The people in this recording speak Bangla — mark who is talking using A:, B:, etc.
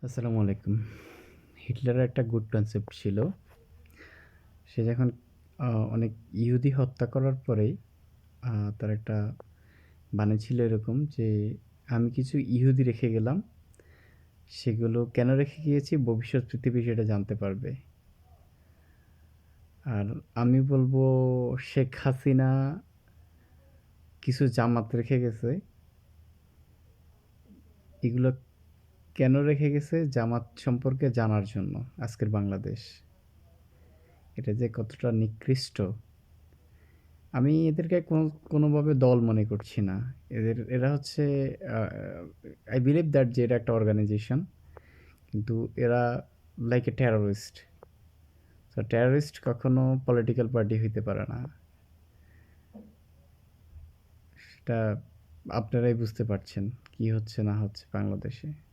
A: আসসালামু আলাইকুম। হিটলারের একটা গুড কনসেপ্ট ছিল। সে যখন আ অনেক ইহুদি হত্যা করার পরেই আ তার একটা বাণী ছিল এরকম যে, "আমি কিছু ইহুদি রেখে গেলাম। সেগুলো কেন রেখে গিয়েছি ভবিষ্যৎ পৃথিবী সেটা জানতে পারবে।" আর আমি বলব শেখ হাসিনা কিছু জামাত রেখে গেছে। এগুলো কেন রেখে গেছে? জামাত সম্পর্কে জানার জন্য আজকের বাংলাদেশ। এটা যে কতটা নিকৃষ্ট আমি এদেরকে কোনোভাবে দল মনে করছি না। এরা হচ্ছে আ I believe that যে এটা একটা অর্গানাইজেশন। কিন্তু এরা like a terrorist. So terrorist কখনো পলিটিক্যাল পার্টি হইতে পারে না। সেটা আপনারাই বুঝতে পারছেন কি হচ্ছে না হচ্ছে বাংলাদেশে।